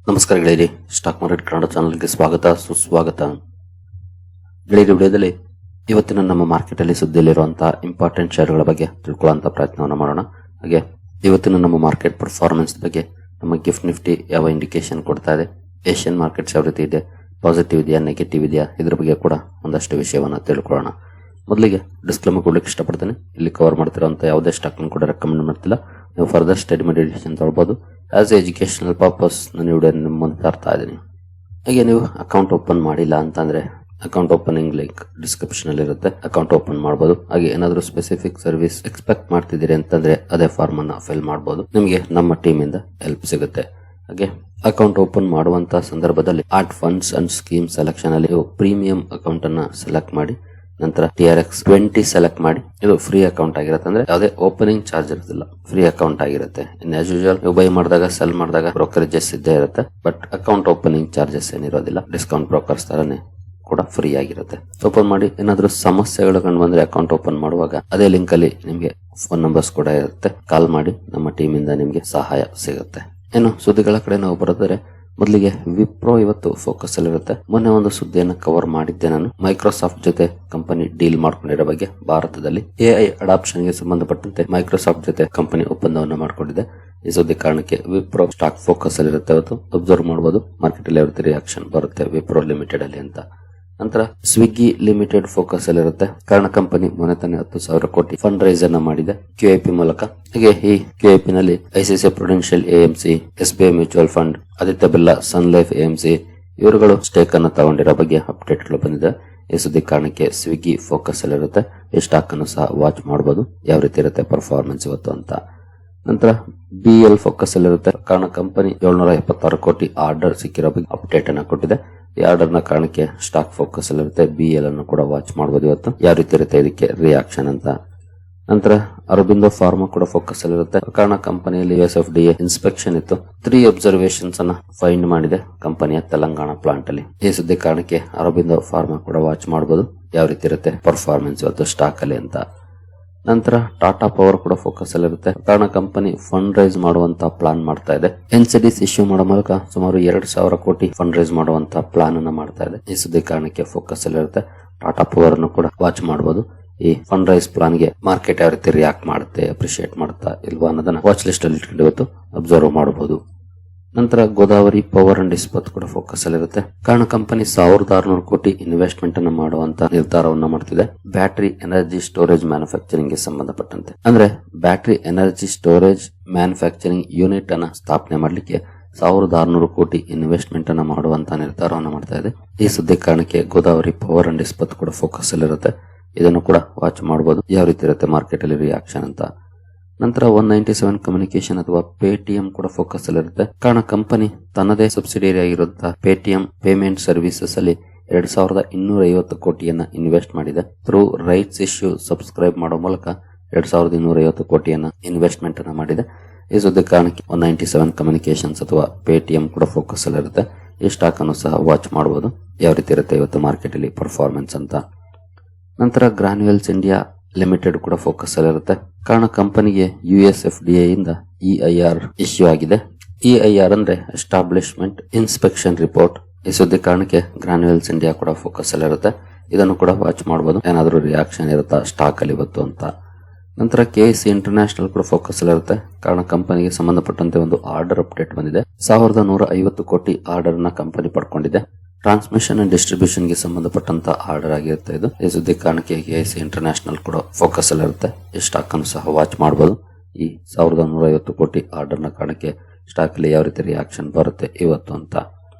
ನಮಸ್ಕಾರ ಗೆಳೆಯರಿ, stock market Kannada ಚಾನಲ್ಗೆ ಸ್ವಾಗತ ಸುಸ್ವಾಗತ. ಗೆಳೆಯರಿ, ವಿಡಿಯೋದಲ್ಲಿ ಇವತ್ತಿನ ನಮ್ಮ ಮಾರ್ಕೆಟ್ ಅಲ್ಲಿ ಸುದ್ದಿಯಲ್ಲಿರುವಂತಹ ಇಂಪಾರ್ಟೆಂಟ್ ಶೇರ್ಗಳ ಬಗ್ಗೆ ತಿಳ್ಕೊಳ್ಳುವಂತ ಪ್ರಯತ್ನವನ್ನು ಮಾಡೋಣ. ಹಾಗೆ ಇವತ್ತಿನ ನಮ್ಮ ಮಾರ್ಕೆಟ್ ಪರ್ಫಾರ್ಮೆನ್ಸ್ ಬಗ್ಗೆ ನಮ್ಮ ಗಿಫ್ಟ್ ನಿಫ್ಟಿ ಯಾವ ಇಂಡಿಕೇಶನ್ ಕೊಡ್ತಾ ಇದೆ, ಏಷ್ಯನ್ ಮಾರ್ಕೆಟ್ಸ್ ಯಾವ ರೀತಿ ಇದೆ, ಪಾಸಿಟಿವ್ ಇದೆಯಾ ನೆಗೆಟಿವ್ ಇದೆಯಾ, ಇದ್ರ ಬಗ್ಗೆ ಕೂಡ ಒಂದಷ್ಟು ವಿಷಯವನ್ನ ತಿಳ್ಕೊಳ್ಳೋಣ. ಮೊದಲಿಗೆ ಡಿಸ್ಕ್ಲೇಮರ್ ಕೊಡ್ಲಿಕ್ಕೆ ಇಷ್ಟಪಡ್ತೇನೆ. ಇಲ್ಲಿ ಕವರ್ ಮಾಡ್ತಿರೋಂಥ ಯಾವುದೇ ಸ್ಟಾಕ್ ಕೂಡ ರೆಕಮೆಂಡ್ ಮಾಡ್ತಿಲ್ಲ. ನೀವು ಫರ್ದರ್ ಸ್ಟಡಿ ಮೆಡಿಟೇಷನ್ ತಗೊಳ್ಬಹುದು. ಆಸ್ ಎಜುಕೇಶನಲ್ ಪರ್ಪಸ್ ನಾನು ವಿಡಿಯೋ ನಿಮ್ಮ ಮುಂದೆ ತರ್ತಾ ಇದ್ದೀನಿ. ಹಾಗೆ ನೀವು ಅಕೌಂಟ್ ಓಪನ್ ಮಾಡಿಲ್ಲ ಅಂತಂದ್ರೆ ಅಕೌಂಟ್ ಓಪನಿಂಗ್ ಲಿಂಕ್ ಡಿಸ್ಕ್ರಿಪ್ಷನ್ ಅಲ್ಲಿ ಇರುತ್ತೆ, ಅಕೌಂಟ್ ಓಪನ್ ಮಾಡಬಹುದು. ಹಾಗೆ ಏನಾದರೂ ಸ್ಪೆಸಿಫಿಕ್ ಸರ್ವಿಸ್ ಎಕ್ಸ್ಪೆಕ್ಟ್ ಮಾಡ್ತಿದ್ದೀರಿ ಅಂತಂದ್ರೆ ಅದೇ ಫಾರ್ಮ್ ಅನ್ನ ಫಿಲ್ ಮಾಡಬಹುದು. ನಿಮಗೆ ನಮ್ಮ ಟೀಮ್ ಇಂದ ಹೆಲ್ಪ್ ಸಿಗುತ್ತೆ. ಹಾಗೆ ಅಕೌಂಟ್ ಓಪನ್ ಮಾಡುವಂತ ಸಂದರ್ಭದಲ್ಲಿ art funds and scheme selection ಅಲ್ಲಿ ಪ್ರೀಮಿಯಂ ಅಕೌಂಟ್ ಅನ್ನ ಸೆಲೆಕ್ಟ್ ಮಾಡಿ, ನಂತರ TRX 20 ಸೆಲೆಕ್ಟ್ ಮಾಡಿ. ಇದು ಫ್ರೀ ಅಕೌಂಟ್ ಆಗಿರುತ್ತೆ, ಅಂದ್ರೆ ಯಾವುದೇ ಓಪನಿಂಗ್ ಚಾರ್ಜ್ ಇರೋದಿಲ್ಲ, ಫ್ರೀ ಅಕೌಂಟ್ ಆಗಿರುತ್ತೆ. ಇನ್ ಆಸ್ ಯೂಶುವಲ್ ನೀವು ಬೈ ಮಾಡಿದಾಗ ಸೆಲ್ ಮಾಡಿದಾಗ ಬ್ರೋಕರೇಜಸ್ ಇದ್ದೇ ಇರುತ್ತೆ, ಬಟ್ ಅಕೌಂಟ್ ಓಪನಿಂಗ್ ಚಾರ್ಜಸ್ ಏನಿರೋದಿಲ್ಲ. ಡಿಸ್ಕೌಂಟ್ ಬ್ರೋಕರ್ಸ್ ತರನೇ ಕೂಡ ಫ್ರೀ ಆಗಿರುತ್ತೆ. ಓಪನ್ ಮಾಡಿ. ಏನಾದ್ರೂ ಸಮಸ್ಯೆಗಳು ಕಂಡು ಬಂದ್ರೆ ಅಕೌಂಟ್ ಓಪನ್ ಮಾಡುವಾಗ ಅದೇ ಲಿಂಕ್ ಅಲ್ಲಿ ನಿಮ್ಗೆ ಫೋನ್ ನಂಬರ್ಸ್ ಕೂಡ ಇರುತ್ತೆ, ಕಾಲ್ ಮಾಡಿ, ನಮ್ಮ ಟೀಮ್ ಇಂದ ನಿಮ್ಗೆ ಸಹಾಯ ಸಿಗುತ್ತೆ. ಇನ್ನು ಸುದ್ದಿಗಳ ಕಡೆ ನಾವು ಬರೋದಾದ್ರೆ ಮೊದಲಿಗೆ ವಿಪ್ರೋ ಇವತ್ತು ಫೋಕಸ್ ಅಲ್ಲಿರುತ್ತೆ. ಮೊನ್ನೆ ಒಂದು ಸುದ್ದಿಯನ್ನು ಕವರ್ ಮಾಡಿದ್ದೆ ನಾನು, ಮೈಕ್ರೋಸಾಫ್ಟ್ ಜೊತೆ ಕಂಪನಿ ಡೀಲ್ ಮಾಡ್ಕೊಂಡಿರೋ ಬಗ್ಗೆ. ಭಾರತದಲ್ಲಿ AI ಅಡಾಪ್ಷನ್ ಗೆ ಸಂಬಂಧಪಟ್ಟಂತೆ ಮೈಕ್ರೋಸಾಫ್ಟ್ ಜೊತೆ ಕಂಪನಿ ಒಪ್ಪಂದವನ್ನು ಮಾಡಿಕೊಂಡಿದೆ. ಈ ಸುದ್ದಿ ಕಾರಣಕ್ಕೆ ವಿಪ್ರೋ ಸ್ಟಾಕ್ ಫೋಕಸ್ ಅಲ್ಲಿರುತ್ತೆ. ಇವತ್ತು ಅಬ್ಸರ್ವ್ ಮಾಡಬಹುದು ಮಾರ್ಕೆಟ್ ಅಲ್ಲಿ ಯಾವ ರೀತಿ ರಿಯಾಕ್ಷನ್ ಬರುತ್ತೆ ವಿಪ್ರೋ ಲಿಮಿಟೆಡ್ ಅಲ್ಲಿ ಅಂತ. ನಂತರ ಸ್ವಿಗ್ಗಿ ಲಿಮಿಟೆಡ್ ಫೋಕಸ್ ಅಲ್ಲಿರುತ್ತೆ. ಕಾರಣ ಕಂಪನಿ ಮೊನ್ನೆ ತಾನೇ 10,000 ಕೋಟಿ ಫಂಡ್ ರೈಸ್ ಅನ್ನ ಮಾಡಿದೆ QIP ಮೂಲಕ. ಹಾಗೆ ಈ QIP ನಲ್ಲಿ ICICI prudential AMC, SBI mutual fund, Aditya Birla sun life AMC ಇವರುಗಳು ಸ್ಟೇಕ್ ಅನ್ನು ತಗೊಂಡಿರೋ ಬಗ್ಗೆ ಅಪ್ಡೇಟ್ ಗಳು ಬಂದಿದೆ. ಈ ಸುದ್ದಿ ಕಾರಣಕ್ಕೆ ಸ್ವಿಗ್ಗಿ ಫೋಕಸ್ ಅಲ್ಲಿರುತ್ತೆ. ಈ ಸ್ಟಾಕ್ ಅನ್ನು ಸಹ ವಾಚ್ ಮಾಡಬಹುದು ಯಾವ ರೀತಿ ಇರುತ್ತೆ ಪರ್ಫಾರ್ಮೆನ್ಸ್ ಇವತ್ತು ಅಂತ. ನಂತರ BL ಫೋಕಸ್ ಅಲ್ಲಿರುತ್ತೆ. ಕಾರಣ ಕಂಪನಿ 776 ಕೋಟಿ ಆರ್ಡರ್ ಸಿಕ್ಕಿರೋ ಬಗ್ಗೆ ಅಪ್ಡೇಟ್ ಅನ್ನ ಕೊಟ್ಟಿದೆ. ಈ ಆರ್ಡರ್ ನ ಕಾರಣಕ್ಕೆ ಸ್ಟಾಕ್ ಫೋಕಸ್ ಅಲ್ಲಿರುತ್ತೆ. BL ಅನ್ನು ಕೂಡ ವಾಚ್ ಮಾಡಬಹುದು ಇವತ್ತು ಯಾವ ರೀತಿ ಇರುತ್ತೆ ಇದಕ್ಕೆ ರಿಯಾಕ್ಷನ್ ಅಂತ. ನಂತರ ಅರಬಿಂದೋ ಫಾರ್ಮಾ ಕೂಡ ಫೋಕಸ್ ಅಲ್ಲಿರುತ್ತೆ. ಕಾರಣ ಕಂಪನಿಯಲ್ಲಿ USFDA ಇನ್ಸ್ಪೆಕ್ಷನ್ ಇತ್ತು. 3 ಅಬ್ಸರ್ವೇಷನ್ಸ್ ಅನ್ನ ಫೈಂಡ್ ಮಾಡಿದೆ ಕಂಪನಿಯ ತೆಲಂಗಾಣ ಪ್ಲಾಂಟ್ ಅಲ್ಲಿ. ಈ ಸುದ್ದಿ ಕಾರಣಕ್ಕೆ ಅರಬಿಂದೋ ಫಾರ್ಮಾ ಕೂಡ ವಾಚ್ ಮಾಡಬಹುದು ಯಾವ ರೀತಿ ಇರುತ್ತೆ ಪರ್ಫಾರ್ಮೆನ್ಸ್ ಇವತ್ತು ಸ್ಟಾಕ್ ಅಲ್ಲಿ ಅಂತ. ನಂತರ ಟಾಟಾ ಪವರ್ ಕೂಡ ಫೋಕಸ್ ಅಲ್ಲಿರುತ್ತೆ. ಕಾರಣ ಕಂಪನಿ ಫಂಡ್ ರೈಸ್ ಮಾಡುವಂತ ಪ್ಲಾನ್ ಮಾಡ್ತಾ ಇದೆ. NCDs ಇಶ್ಯೂ ಮಾಡೋ ಮೂಲಕ ಸುಮಾರು 2,000 ಕೋಟಿ ಫಂಡ್ ರೈಸ್ ಮಾಡುವಂತ ಪ್ಲಾನ್ ಅನ್ನ ಮಾಡ್ತಾ ಇದೆ. ಈ ಸುದ್ದಿ ಕಾರಣಕ್ಕೆ ಫೋಕಸ್ ಅಲ್ಲಿರುತ್ತೆ. ಟಾಟಾ ಪವರ್ ಅನ್ನು ಕೂಡ ವಾಚ್ ಮಾಡಬಹುದು. ಈ ಫಂಡ್ ರೈಸ್ ಪ್ಲಾನ್ ಗೆ ಮಾರ್ಕೆಟ್ ಯಾವ ರೀತಿ ರಿಯಾಕ್ಟ್ ಮಾಡುತ್ತೆ, ಅಪ್ರಿಶಿಯೇಟ್ ಮಾಡುತ್ತಾ ಇಲ್ವಾ ಅನ್ನೋದನ್ನ ವಾಚ್ ಲಿಸ್ಟ್ ಅಲ್ಲಿ ಇಟ್ಕೊಂಡು ಇವತ್ತು ಅಬ್ಸರ್ವ್ ಮಾಡಬಹುದು. ನಂತರ ಗೋದಾವರಿ ಪವರ್ ಅಂಡ್ ಇಸ್ಪತ್ ಕೂಡ ಫೋಕಸ್ ಅಲ್ಲಿರುತ್ತೆ. ಕಾರಣ ಕಂಪನಿ 1,600 ಕೋಟಿ ಇನ್ವೆಸ್ಟ್ಮೆಂಟ್ ಅನ್ನು ಮಾಡುವಂತ ನಿರ್ಧಾರವನ್ನ ಮಾಡ್ತಿದೆ ಬ್ಯಾಟರಿ ಎನರ್ಜಿ ಸ್ಟೋರೇಜ್ ಮ್ಯಾನುಫ್ಯಾಕ್ಚರಿಂಗ್ ಗೆ ಸಂಬಂಧಪಟ್ಟಂತೆ. ಅಂದ್ರೆ battery energy storage manufacturing unit ಅನ್ನ ಸ್ಥಾಪನೆ ಮಾಡಲಿಕ್ಕೆ 1,600 ಕೋಟಿ ಇನ್ವೆಸ್ಟ್ಮೆಂಟ್ ಅನ್ನ ಮಾಡುವಂತ ನಿರ್ಧಾರವನ್ನು ಮಾಡ್ತಾ ಇದೆ. ಈ ಸುದ್ದಿ ಕಾರಣಕ್ಕೆ ಗೋದಾವರಿ ಪವರ್ ಅಂಡ್ ಇಸ್ಪತ್ ಕೂಡ ಫೋಕಸ್ ಅಲ್ಲಿರುತ್ತೆ. ಇದನ್ನು ಕೂಡ ವಾಚ್ ಮಾಡಬಹುದು ಯಾವ ರೀತಿ ಇರುತ್ತೆ ಮಾರ್ಕೆಟ್ ಅಲ್ಲಿ ರಿಯಾಕ್ಷನ್ ಅಂತ. ನಂತರ 197 ಕಮ್ಯುನಿಕೇಶನ್ ಅಥವಾ ಪೇಟಿಎಂ ಕೂಡ ಫೋಕಸ್ ಅಲ್ಲಿರುತ್ತೆ. ಕಾರಣ ಕಂಪನಿ ತನ್ನದೇ ಸಬ್ಸಿಡಿಯರಿ ಆಗಿರುವಂತಹ ಪೇಟಿಎಂ ಪೇಮೆಂಟ್ ಸರ್ವಿಸಸ್ ಅಲ್ಲಿ 2,250 ಕೋಟಿಯನ್ನ ಇನ್ವೆಸ್ಟ್ ಮಾಡಿದೆ. ಥ್ರೂ ರೈಟ್ಸ್ ಇಶ್ಯೂ ಸಬ್ಸ್ಕ್ರೈಬ್ ಮಾಡೋ ಮೂಲಕ 2,250 ಕೋಟಿಯನ್ನ ಇನ್ವೆಸ್ಟ್ಮೆಂಟ್ ಅನ್ನ ಮಾಡಿದೆ. ಈ ಸುದ್ದಿ ಕಾರಣಕ್ಕೆ 197 ಕಮ್ಯುನಿಕೇಶನ್ಸ್ ಅಥವಾ ಪೇಟಿಎಂ ಕೂಡ ಫೋಕಸ್ ಅಲ್ಲಿರುತ್ತೆ. ಈ ಸ್ಟಾಕ್ ಅನ್ನು ಸಹ ವಾಚ್ ಮಾಡಬಹುದು ಯಾವ ರೀತಿ ಇರುತ್ತೆ ಇವತ್ತು ಮಾರ್ಕೆಟ್ ಅಲ್ಲಿ ಪರ್ಫಾರ್ಮೆನ್ಸ್ ಅಂತ. ನಂತರ ಗ್ರಾನ್ಯುಯಲ್ಸ್ ಇಂಡಿಯಾ ಲಿಮಿಟೆಡ್ ಕೂಡ ಫೋಕಸ್ ಅಲ್ಲಿರುತ್ತೆ. ಕಾರಣ ಕಂಪನಿಗೆ USFDA ಇಂದ EIR ಇಶ್ಯೂ ಆಗಿದೆ. EIR ಅಂದ್ರೆ ಎಸ್ಟಾಬ್ಲಿಷ್ಮೆಂಟ್ ಇನ್ಸ್ಪೆಕ್ಷನ್ ರಿಪೋರ್ಟ್. ಈ ಸುದ್ದಿ ಕಾರಣಕ್ಕೆ ಗ್ರಾನ್ಯುಯಲ್ಸ್ ಇಂಡಿಯಾ ಕೂಡ ಫೋಕಸ್ ಅಲ್ಲಿರುತ್ತೆ. ಇದನ್ನು ಕೂಡ ವಾಚ್ ಮಾಡಬಹುದು ಏನಾದರೂ ರಿಯಾಕ್ಷನ್ ಇರುತ್ತಾ ಸ್ಟಾಕ್ ಅಲ್ಲಿ ಇವತ್ತು ಅಂತ. ನಂತರ KC ಇಂಟರ್ನ್ಯಾಷನಲ್ ಕೂಡ ಫೋಕಸ್ ಅಲ್ಲಿರುತ್ತೆ. ಕಾರಣ ಕಂಪನಿಗೆ ಸಂಬಂಧಪಟ್ಟಂತೆ ಒಂದು ಆರ್ಡರ್ ಅಪ್ಡೇಟ್ ಬಂದಿದೆ. 1,150 ಕೋಟಿ ಆರ್ಡರ್ ನ ಕಂಪನಿ ಪಡ್ಕೊಂಡಿದೆ. ಟ್ರಾನ್ಸ್ಮಿಷನ್ ಅಂಡ್ ಡಿಸ್ಟ್ರಿಬ್ಯೂಷನ್ ಗೆ ಸಂಬಂಧಪಟ್ಟಂತ ಆರ್ಡರ್ ಆಗಿರುತ್ತೆ ಇದು. ಈ ಸುದ್ದಿ ಕಾರಣಕ್ಕೆ KC ಇಂಟರ್ನ್ಯಾಷನಲ್ ಕೂಡ ಫೋಕಸ್ ಅಲ್ಲಿರುತ್ತೆ. ಈ ಸ್ಟಾಕ್ ಅನ್ನು ಸಹ ವಾಚ್ ಮಾಡಬಹುದು. ಈ 1,150 ಕೋಟಿ ಆರ್ಡರ್ ನ ಕಾರಣಕ್ಕೆ ಸ್ಟಾಕ್ ಅಲ್ಲಿ ಯಾವ ರೀತಿ ರಿಯಾಕ್ಷನ್ ಬರುತ್ತೆ ಇವತ್ತು ಅಂತ.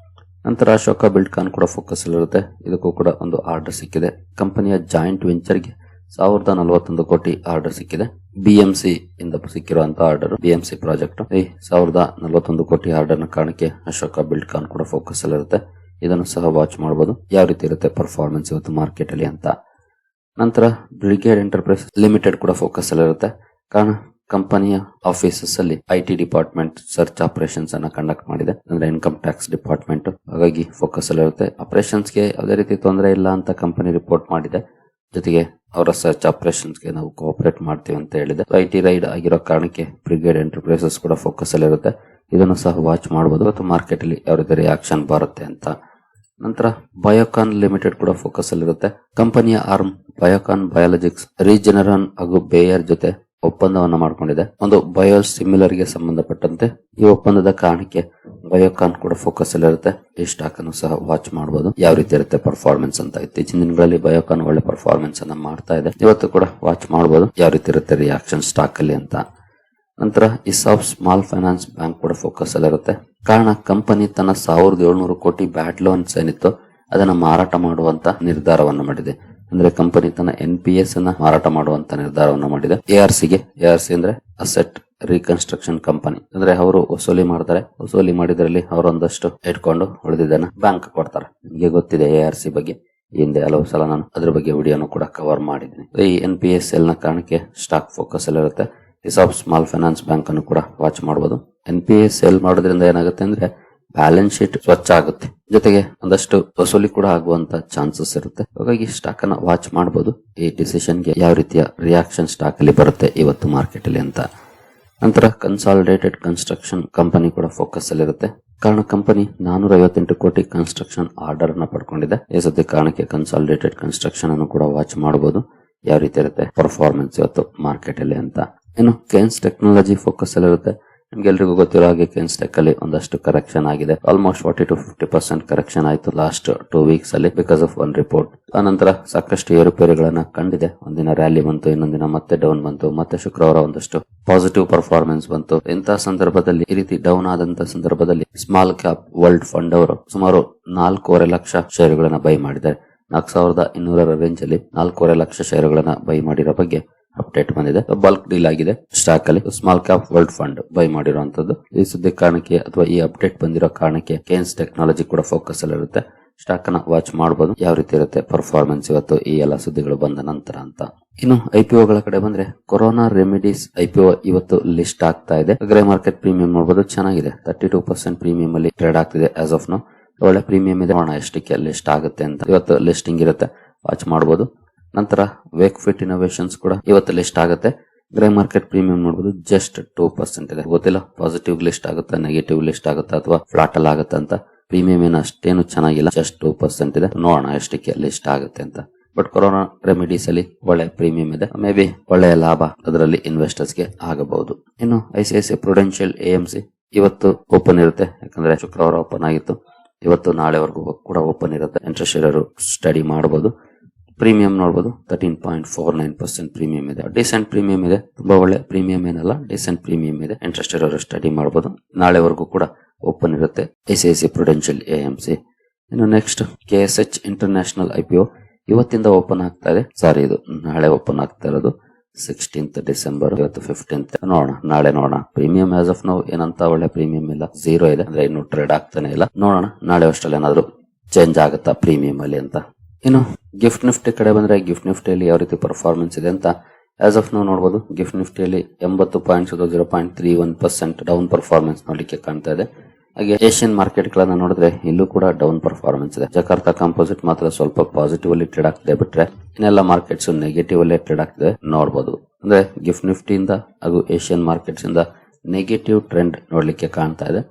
ನಂತರ ಅಶೋಕ ಬಿಲ್ಡ್ಕಾನ್ ಕೂಡ ಫೋಕಸ್ ಅಲ್ಲಿರುತ್ತೆ. ಇದಕ್ಕೂ ಕೂಡ ಒಂದು ಆರ್ಡರ್ ಸಿಕ್ಕಿದೆ. ಕಂಪನಿಯ ಜಾಯಿಂಟ್ ವೆಂಚರ್ ಗೆ 1,041 ಕೋಟಿ ಆರ್ಡರ್ ಸಿಕ್ಕಿದೆ. BMC ಇಂದ ಸಿಕ್ಕಿರುವಂತಹ ಆರ್ಡರ್ BMC ಪ್ರಾಜೆಕ್ಟ್. ಈ 1,041 ಕೋಟಿ ಆರ್ಡರ್ ನ ಕಾರಣಕ್ಕೆ ಅಶೋಕ ಬಿಲ್ಡ್ಕಾನ್ ಕೂಡ ಫೋಕಸ್ ಅಲ್ಲಿರುತ್ತೆ. ಇದನ್ನು ಸಹ ವಾಚ್ ಮಾಡಬಹುದು ಯಾವ ರೀತಿ ಇರುತ್ತೆ ಪರ್ಫಾರ್ಮೆನ್ಸ್ ಇವತ್ತು ಮಾರ್ಕೆಟ್ ಅಲ್ಲಿ ಅಂತ. ನಂತರ ಬ್ರಿಗೇಡ್ ಎಂಟರ್ಪ್ರೈಸ್ ಲಿಮಿಟೆಡ್ ಕೂಡ ಫೋಕಸ್ ಅಲ್ಲಿರುತ್ತೆ. ಕಾರಣ ಕಂಪನಿಯ ಆಫೀಸಸ್ ಅಲ್ಲಿ IT ಡಿಪಾರ್ಟ್ಮೆಂಟ್ ಸರ್ಚ್ ಆಪರೇಷನ್ಸ್ ಅನ್ನ ಕಂಡಕ್ಟ್ ಮಾಡಿದೆ, ಅಂದ್ರೆ ಇನ್ಕಮ್ ಟ್ಯಾಕ್ಸ್ ಡಿಪಾರ್ಟ್ಮೆಂಟ್. ಹಾಗಾಗಿ ಫೋಕಸ್ ಅಲ್ಲಿರುತ್ತೆ. ಆಪರೇಷನ್ಸ್ ಗೆ ಯಾವುದೇ ರೀತಿ ತೊಂದರೆ ಇಲ್ಲ ಅಂತ ಕಂಪನಿ ರಿಪೋರ್ಟ್ ಮಾಡಿದೆ. ಜೊತೆಗೆ ಅವರ ಸರ್ಚ್ ಆಪರೇಷನ್ಸ್ ಗೆ ನಾವು ಕೋಆಪರೇಟ್ ಮಾಡ್ತೀವಿ ಅಂತ ಹೇಳಿದೆ. IT ರೈಡ್ ಆಗಿರೋ ಕಾರಣಕ್ಕೆ ಬ್ರಿಗೇಡ್ ಎಂಟರ್ಪ್ರೈಸಸ್ ಕೂಡ ಫೋಕಸ್ ಅಲ್ಲಿರುತ್ತೆ. ಇದನ್ನು ಸಹ ವಾಚ್ ಮಾಡಬಹುದು. ಇವತ್ತು ಮಾರ್ಕೆಟ್ ಅಲ್ಲಿ ಯಾವ ರೀತಿ ರಿಯಾಕ್ಷನ್ ಬರುತ್ತೆ ಅಂತ. ನಂತರ ಬಯೋಕಾನ್ ಲಿಮಿಟೆಡ್ ಕೂಡ ಫೋಕಸ್ ಅಲ್ಲಿರುತ್ತೆ. ಕಂಪನಿಯ ಆರ್ಮ್ ಬಯೋಕಾನ್ ಬಯಾಲಜಿಕ್ಸ್ ರೀಜನರನ್ ಹಾಗೂ ಬೇಯರ್ ಜೊತೆ ಒಪ್ಪಂದವನ್ನ ಮಾಡಿಕೊಂಡಿದೆ. ಒಂದು ಬಯೋ ಸಿಮಿಲರ್ ಗೆ ಸಂಬಂಧಪಟ್ಟಂತೆ ಈ ಒಪ್ಪಂದದ ಕಾರಣಕ್ಕೆ ಬಯೋಕಾನ್ ಕೂಡ ಫೋಕಸ್ ಅಲ್ಲಿರುತ್ತೆ. ಈ ಸ್ಟಾಕ್ ಅನ್ನು ಸಹ ವಾಚ್ ಮಾಡಬಹುದು ಯಾವ ರೀತಿ ಇರುತ್ತೆ ಪರ್ಫಾರ್ಮೆನ್ಸ್ ಅಂತ. ಇತ್ತೀಚಿನ ದಿನಗಳಲ್ಲಿ ಬಯೋಕಾನ್ ಒಳ್ಳೆ ಪರ್ಫಾರ್ಮೆನ್ಸ್ ಅನ್ನ ಮಾಡ್ತಾ ಇದೆ. ಇವತ್ತು ಕೂಡ ವಾಚ್ ಮಾಡಬಹುದು ಯಾವ ರೀತಿ ಇರುತ್ತೆ ರಿಯಾಕ್ಷನ್ ಸ್ಟಾಕ್ ಅಲ್ಲಿ ಅಂತ. ನಂತರ ಇಸಾಫ್ ಸ್ಮಾಲ್ ಫೈನಾನ್ಸ್ ಬ್ಯಾಂಕ್ ಕೂಡ ಫೋಕಸ್ ಅಲ್ಲಿರುತ್ತೆ. ಕಾರಣ ಕಂಪನಿ ತನ್ನ 1700 ಕೋಟಿ ಬ್ಯಾಡ್ ಲೋನ್ಸ್ ಏನಿತ್ತು ಅದನ್ನ ಮಾರಾಟ ಮಾಡುವಂತ ನಿರ್ಧಾರವನ್ನು ಮಾಡಿದೆ. ಅಂದ್ರೆ ಕಂಪನಿ ತನ್ನ NPS ಅನ್ನ ಮಾರಾಟ ಮಾಡುವಂತ ನಿರ್ಧಾರವನ್ನು ಮಾಡಿದೆ. ARC ಅಂದ್ರೆ ಅಸೆಟ್ ರೀಕನ್ಸ್ಟ್ರಕ್ಷನ್ ಕಂಪನಿ. ಅಂದ್ರೆ ಅವರು ವಸೂಲಿ ಮಾಡ್ತಾರೆ. ವಸೂಲಿ ಮಾಡಿದ್ರಲ್ಲಿ ಅವರೊಂದಷ್ಟು ಇಟ್ಕೊಂಡು ಉಳಿದಿದ್ದನ್ನ ಬ್ಯಾಂಕ್ ಕೊಡ್ತಾರೆ. ನಿಮಗೆ ಗೊತ್ತಿದೆ ARC ಬಗ್ಗೆ. ಹಿಂದೆ ಹಲವು ಸಲ ನಾನು ಅದ್ರ ಬಗ್ಗೆ ವಿಡಿಯೋನು ಕೂಡ ಕವರ್ ಮಾಡಿದ್ದೀನಿ. ಈ NPS ನ ಕಾರಣಕ್ಕೆ ಸ್ಟಾಕ್ ಫೋಕಸ್ ಅಲ್ಲಿರುತ್ತೆ. ಇಸಾಫ್ ಸ್ಮಾಲ್ ಫೈನಾನ್ಸ್ ಬ್ಯಾಂಕ್ ಅನ್ನು ಕೂಡ ವಾಚ್ ಮಾಡಬಹುದು. NPS ಸೇಲ್ ಮಾಡೋದ್ರಿಂದ ಏನಾಗುತ್ತೆ ಅಂದ್ರೆ ಬ್ಯಾಲೆನ್ಸ್ ಶೀಟ್ ಸ್ವಚ್ಛ ಆಗುತ್ತೆ, ಜೊತೆಗೆ ಒಂದಷ್ಟು ವಸೂಲಿ ಕೂಡ ಆಗುವಂತ ಚಾನ್ಸಸ್ ಇರುತ್ತೆ. ಹಾಗಾಗಿ ಸ್ಟಾಕ್ ಅನ್ನ ವಾಚ್ ಮಾಡಬಹುದು. ಈ ಡಿಸಿಷನ್ ಗೆ ಯಾವ ರೀತಿಯ ರಿಯಾಕ್ಷನ್ ಸ್ಟಾಕ್ ಅಲ್ಲಿ ಬರುತ್ತೆ ಇವತ್ತು ಮಾರ್ಕೆಟ್ ಅಲ್ಲಿ ಅಂತ. ನಂತರ ಕನ್ಸಾಲಿಡೇಟೆಡ್ ಕನ್ಸ್ಟ್ರಕ್ಷನ್ ಕಂಪನಿ ಕೂಡ ಫೋಕಸ್ ಅಲ್ಲಿರುತ್ತೆ. ಕಾರಣ ಕಂಪನಿ 458 ಕೋಟಿ ಕನ್ಸ್ಟ್ರಕ್ಷನ್ ಆರ್ಡರ್ ಅನ್ನ ಪಡ್ಕೊಂಡಿದೆ. ಈ ಸದ್ಯ ಕಾರಣಕ್ಕೆ ಕನ್ಸಾಲಿಡೇಟೆಡ್ ಕನ್ಸ್ಟ್ರಕ್ಷನ್ ಅನ್ನು ಕೂಡ ವಾಚ್ ಮಾಡಬಹುದು ಯಾವ ರೀತಿ ಇರುತ್ತೆ ಪರ್ಫಾರ್ಮೆನ್ಸ್ ಇವತ್ತು ಮಾರ್ಕೆಟ್ ಅಲ್ಲಿ ಅಂತ. ಇನ್ನು ಕೇನ್ಸ್ ಟೆಕ್ನಾಲಜಿ ಫೋಕಸ್ ಅಲ್ಲಿರುತ್ತೆ. ನಿಮ್ಗೆಲ್ರಿಗೂ ಗೊತ್ತಿರೋ ಹಾಗೆ ಕೇನ್ಸ್ ಟೆಕ್ ಅಲ್ಲಿ ಒಂದಷ್ಟು ಕರೆಕ್ಷನ್ ಆಗಿದೆ. ಆಲ್ಮೋಸ್ಟ್ 40 to 50% ಕರೆಕ್ಷನ್ ಆಯ್ತು ಲಾಸ್ಟ್ 2 weeks ಅಲ್ಲಿ ಬಿಕಾಸ್ ಆಫ್ ಒನ್ ರಿಪೋರ್ಟ್. ಆನಂತರ ಸಾಕಷ್ಟು ಏರುಪೇರುಗಳನ್ನ ಕಂಡಿದೆ. ಒಂದಿನ ರ್ಯಾಲಿ ಬಂತು, ಇನ್ನೊಂದಿನ ಮತ್ತೆ ಡೌನ್ ಬಂತು, ಮತ್ತೆ ಶುಕ್ರವಾರ ಒಂದಷ್ಟು ಪಾಸಿಟಿವ್ ಪರ್ಫಾರ್ಮೆನ್ಸ್ ಬಂತು. ಇಂತಹ ಸಂದರ್ಭದಲ್ಲಿ ಈ ರೀತಿ ಡೌನ್ ಆದಂತ ಸಂದರ್ಭದಲ್ಲಿ ಸ್ಮಾಲ್ ಕ್ಯಾಪ್ ವರ್ಲ್ಡ್ ಫಂಡ್ ಅವರು ಸುಮಾರು 4.5 ಲಕ್ಷ ಷೇರುಗಳನ್ನ ಬೈ ಮಾಡಿದ್ದಾರೆ. 4200 ರೇಂಜ್ ಅಲ್ಲಿ 4.5 ಲಕ್ಷ ಷೇರುಗಳನ್ನ ಬೈ ಮಾಡಿರೋ ಬಗ್ಗೆ ಅಪ್ಡೇಟ್ ಬಂದಿದೆ. ಬಲ್ಕ್ ಡೀಲ್ ಆಗಿದೆ ಸ್ಟಾಕ್ ಅಲ್ಲಿ. Small cap world fund buy ಮಾಡಿರುವಂತದ್ದು. ಈ ಸುದ್ದಿ ಕಾರಣಕ್ಕೆ ಅಥವಾ ಈ ಅಪ್ಡೇಟ್ ಬಂದಿರೋ ಕಾರಣಕ್ಕೆ ಕೇನ್ಸ್ ಟೆಕ್ನಾಲಜಿ ಕೂಡ ಫೋಕಸ್ ಅಲ್ಲಿ ಇರುತ್ತೆ. ಸ್ಟಾಕ್ ಅನ್ನ ವಾಚ್ ಮಾಡಬಹುದು ಯಾವ ರೀತಿ ಇರುತ್ತೆ ಪರ್ಫಾರ್ಮೆನ್ಸ್ ಇವತ್ತು ಈ ಎಲ್ಲ ಸುದ್ದಿಗಳು ಬಂದ ನಂತರ ಅಂತ. ಇನ್ನು IPO ಗಳ ಕಡೆ ಬಂದ್ರೆ ಕೊರೋನಾ ರೆಮಿಡೀಸ್ IPO ಇವತ್ತು ಲಿಸ್ಟ್ ಆಗ್ತಾ ಇದೆ. ಗ್ರೇ ಮಾರ್ಕೆಟ್ ಪ್ರೀಮಿಯಂ ನೋಡಬಹುದು, ಚೆನ್ನಾಗಿದೆ. 32% ಪ್ರೀಮಿಯಂ ಅಲ್ಲಿ ಟ್ರೇಡ್ ಆಗ್ತಿದೆ ಆಸ್ ಆಫ್ ನೌ. ಒಳ್ಳೆ ಪ್ರೀಮಿಯಂ ಇದೆ. ನೋಡೋಣ ಎಷ್ಟಕ್ಕೆ ಲಿಸ್ಟ್ ಆಗುತ್ತೆ ಅಂತ. ಇವತ್ತು ಲಿಸ್ಟಿಂಗ್ ಇರುತ್ತೆ, ವಾಚ್ ಮಾಡಬಹುದು. ನಂತರ ವೇಕ್ ಫಿಟ್ ಇನೋವೇಷನ್ಸ್ ಕೂಡ ಇವತ್ತು ಲಿಸ್ಟ್ ಆಗುತ್ತೆ. ಗ್ರೇ ಮಾರ್ಕೆಟ್ ಪ್ರೀಮಿಯಂ ನೋಡಬಹುದು, ಜಸ್ಟ್ 2% ಇದೆ. ಗೊತ್ತಿಲ್ಲ ಪಾಸಿಟಿವ್ ಲಿಸ್ಟ್ ಆಗುತ್ತಾ, ನೆಗೆಟಿವ್ ಲಿಸ್ಟ್ ಆಗುತ್ತಾ ಅಥವಾ ಫ್ಲಾಟ್ ಅಲ್ಲಿ ಆಗುತ್ತಾ ಅಂತ. ಪ್ರೀಮಿಯಂ ಏನು ಅಷ್ಟೇನು ಚೆನ್ನಾಗಿಲ್ಲ, ಜಸ್ಟ್ 2% ಇದೆ. ನೋಡೋಣ ಎಷ್ಟಕ್ಕೆ ಲಿಸ್ಟ್ ಆಗುತ್ತೆ ಅಂತ. ಬಟ್ ಕೊರೋನಾ ರೆಮಿಡೀಸ್ ಅಲ್ಲಿ ಒಳ್ಳೆ ಪ್ರೀಮಿಯಂ ಇದೆ. ಮೇ ಬಿ ಒಳ್ಳೆಯ ಲಾಭ ಅದರಲ್ಲಿ ಇನ್ವೆಸ್ಟರ್ಸ್ ಗೆ ಆಗಬಹುದು. ಇನ್ನು ICICI ಪ್ರುಡೆನ್ಶಿಯಲ್ AMC ಇವತ್ತು ಓಪನ್ ಇರುತ್ತೆ. ಯಾಕಂದ್ರೆ ಶುಕ್ರವಾರ ಓಪನ್ ಆಗಿತ್ತು. ಇವತ್ತು ನಾಳೆವರೆಗೂ ಕೂಡ ಓಪನ್ ಇರುತ್ತೆ. ಇಂಟ್ರೆಸ್ಟ್ ಇರೋರು ಸ್ಟಡಿ ಮಾಡಬಹುದು. ಪ್ರೀಮಿಯಂ ನೋಡಬಹುದು, 13.49% ಪ್ರೀಮಿಯಂ ಇದೆ. ಡಿಸೆಂಟ್ ಪ್ರೀಮಿಯಂ ಇದೆ, ತುಂಬಾ ಒಳ್ಳೆ ಪ್ರೀಮಿಯಂ ಏನಲ್ಲ, ಡಿಸೆಂಟ್ ಪ್ರೀಮಿಯಂ ಇದೆ. ಇಂಟ್ರೆಸ್ಟ್ ಇರೋರು ಸ್ಟಡಿ ಮಾಡಬಹುದು. ನಾಳೆವರೆಗೂ ಕೂಡ ಓಪನ್ ಇರುತ್ತೆ ICICI ಪ್ರುಡೆನ್ಶಿಯಲ್ AMC. ಇನ್ನು ನೆಕ್ಸ್ಟ್ KSH ಇಂಟರ್ನ್ಯಾಷನಲ್ IPO ಇವತ್ತಿಂದ ಓಪನ್ ಆಗ್ತಾ ಇದೆ. ಸಾರಿ, ಇದು ನಾಳೆ ಓಪನ್ ಆಗ್ತಾ ಇರೋದು 16th ಡಿಸೆಂಬರ್. ಇವತ್ತು 15th. ನೋಡೋಣ, ನಾಳೆ ನೋಡೋಣ. ಪ್ರೀಮಿಯಂ ಆಸ್ ಆಫ್ ನೌ ಏನಂತ ಒಳ್ಳೆ ಪ್ರೀಮಿಯಂ ಇಲ್ಲ, 0 ಇದೆ. ಅಂದ್ರೆ ಇನ್ನು ಟ್ರೇಡ್ ಆಗ್ತಾನೆ ಇಲ್ಲ. ನೋಡೋಣ ನಾಳೆ ಅಷ್ಟರಲ್ಲಿ ಏನಾದ್ರು ಚೇಂಜ್ ಆಗುತ್ತಾ ಪ್ರೀಮಿಯಂ ಅಲ್ಲಿ ಅಂತ. ಇನ್ನು ಗಿಫ್ಟ್ ನಿಫ್ಟಿ ಕಡೆ ಬಂದ್ರೆ ಗಿಫ್ಟ್ ನಿಫ್ಟಿಯಲ್ಲಿ ಯಾವ ರೀತಿ ಪರ್ಫಾರ್ಮೆನ್ಸ್ ಇದೆ ಅಂತ ಆಸ್ ಆಫ್ ನಾವು ನೋಡಬಹುದು. ಗಿಫ್ಟ್ ನಿಫ್ಟಿಯಲ್ಲಿ 80 ಪಾಯಿಂಟ್ಸ್ 0.31% ಡೌನ್ ಪರ್ಫಾರ್ಮೆನ್ಸ್ ನೋಡಲಿಕ್ಕೆ ಕಾಣ್ತಾ ಇದೆ. ಹಾಗೆ ಏಷ್ಯನ್ ಮಾರ್ಕೆಟ್ ಗಳನ್ನ ನೋಡಿದ್ರೆ ಇಲ್ಲೂ ಕೂಡ ಡೌನ್ ಪರ್ಫಾರ್ಮೆನ್ಸ್ ಇದೆ. ಜಕಾರ್ತಾ ಕಾಂಪೋಸಿಟ್ ಮಾತ್ರ ಸ್ವಲ್ಪ ಪಾಸಿಟಿವ್ ಅಲ್ಲಿ ಟ್ರೇಡ್ ಆಗ್ತಿದೆ, ಬಿಟ್ರೆ ಇನ್ನೆಲ್ಲ ಮಾರ್ಕೆಟ್ಸ್ ನೆಗೆಟಿವ್ ಅಲ್ಲೇ ಟ್ರೇಡ್ ಆಗ್ತಿದೆ ನೋಡಬಹುದು. ಅಂದ್ರೆ ಗಿಫ್ಟ್ ನಿಫ್ಟಿಯಿಂದ ಹಾಗೂ ಏಷ್ಯನ್ ಮಾರ್ಕೆಟ್ಸ್ ಇಂದ ನೆಗೆಟಿವ್ ಟ್ರೆಂಡ್ ನೋಡ್ಲಿಕ್ಕೆ ಕಾಣ್ತಾ ಇದೆ.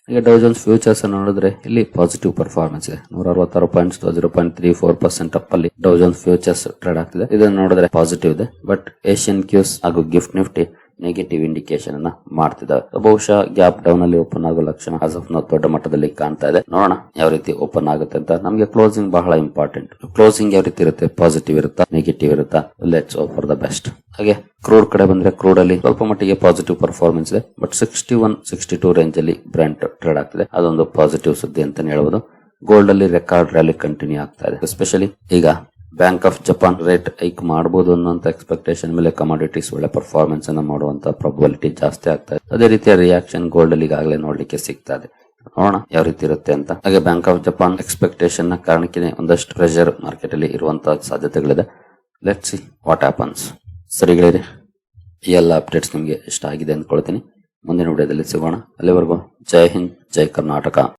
ಈಗ ಡೌ ಜೋನ್ಸ್ ಫ್ಯೂಚರ್ಸ್ ಅನ್ನು ನೋಡಿದ್ರೆ ಇಲ್ಲಿ ಪಾಸಿಟಿವ್ ಪರ್ಫಾರ್ಮೆನ್ಸ್ ಇದೆ. 166 ಪಾಯಿಂಟ್ಸ್ 0.34% ಅಪ್ ಅಲ್ಲಿ ಡೌ ಜೋನ್ಸ್ ಫ್ಯೂಚರ್ಸ್ ಟ್ರೇಡ್ ಆಗ್ತಿದೆ. ಇದನ್ನು ನೋಡಿದ್ರೆ ಪಾಸಿಟಿವ್ ಇದೆ. ಬಟ್ ಏಷ್ಯನ್ ಕ್ಯೂಸ್ ಹಾಗೂ ಗಿಫ್ಟ್ ನಿಫ್ಟಿ ನೆಗೆಟಿವ್ ಇಂಡಿಕೇಶನ್ ಅನ್ನ ಮಾಡ್ತಿದ್ದಾವೆ. ಬಹುಶಃ ಗ್ಯಾಪ್ ಡೌನ್ ಅಲ್ಲಿ ಓಪನ್ ಆಗೋ ಲಕ್ಷಣ ಆಸ್ ಆಫ್ ನೌ ದೊಡ್ಡ ಮಟ್ಟದಲ್ಲಿ ಕಾಣ್ತಾ ಇದೆ. ನೋಡೋಣ ಯಾವ ರೀತಿ ಓಪನ್ ಆಗುತ್ತೆ ಅಂತ. ನಮಗೆ ಕ್ಲೋಸಿಂಗ್ ಬಹಳ ಇಂಪಾರ್ಟೆಂಟ್. ಕ್ಲೋಸಿಂಗ್ ಯಾವ ರೀತಿ ಇರುತ್ತೆ, ಪಾಸಿಟಿವ್ ಇರುತ್ತಾ ನೆಗೆಟಿವ್ ಇರುತ್ತಾ, let's hope for the best. ಹಾಗೆ ಕ್ರೂಡ್ ಕಡೆ ಬಂದ್ರೆ ಕ್ರೂಡ್ ಅಲ್ಲಿ ಸ್ವಲ್ಪ ಮಟ್ಟಿಗೆ ಪಾಸಿಟಿವ್ ಪರ್ಫಾರ್ಮೆನ್ಸ್ ಇದೆ. ಬಟ್ 61-62 ರೇಂಜ್ ಅಲ್ಲಿ ಬ್ರೆಂಟ್ ಟ್ರೇಡ್ ಆಗ್ತಿದೆ. ಅದೊಂದು ಪಾಸಿಟಿವ್ ಸುದ್ದಿ ಅಂತಾನೆ ಹೇಳ್ಬೋದು. ಗೋಲ್ಡ್ ಅಲ್ಲಿ ರೆಕಾರ್ಡ್ ರ್ಯಾಲಿ ಕಂಟಿನ್ಯೂ ಆಗ್ತಾ ಇದೆ. ಎಸ್ಪೆಷಲಿ ಈಗ bank of Japan rate hike ಮಾಡಬಹುದು ಅನ್ನೋಂತ ಎಕ್ಸ್ಪೆಕ್ಟೇಷನ್ ಮೇಲೆ ಕಮಾಡಿಟೀಸ್ ಒಳ್ಳೆ ಪರ್ಫಾರ್ಮೆನ್ಸ್ ಅನ್ನ ಮಾಡುವಂತ ಪ್ರಾಬಬಿಲಿಟಿ ಜಾಸ್ತಿ ಆಗ್ತಾ ಇದೆ. ಅದೇ ರೀತಿಯ ರಿಯಾಕ್ಷನ್ ಗೋಲ್ಡ್ ಅಲ್ಲಿ ಈಗಾಗಲೇ ನೋಡ್ಲಿಕ್ಕೆ ಸಿಗ್ತಾ ಇದೆ. ನೋಡೋಣ ಯಾವ ರೀತಿ ಇರುತ್ತೆ ಅಂತ. ಹಾಗೆ ಬ್ಯಾಂಕ್ ಆಫ್ ಜಪಾನ್ ಎಕ್ಸ್ಪೆಕ್ಟೇಷನ್ ನ ಕಾರಣಕ್ಕೆ ಒಂದಷ್ಟು ಪ್ರೆಷರ್ ಮಾರ್ಕೆಟ್ ಅಲ್ಲಿ ಇರುವಂತಹ ಸಾಧ್ಯತೆಗಳಿದೆ. Let's see what happens. ಸರಿ ಗೆಳೆಯರೆ, ಈ ಎಲ್ಲ ಅಪ್ಡೇಟ್ಸ್ ನಿಮಗೆ ಇಷ್ಟ ಆಗಿದೆ ಅಂದ್ಕೊಳ್ತೀನಿ. ಮುಂದಿನ ವಿಡಿಯೋದಲ್ಲಿ ಸಿಗೋಣ. ಅಲ್ಲಿವರೆಗೂ ಜೈ ಹಿಂದ್, ಜೈ ಕರ್ನಾಟಕ.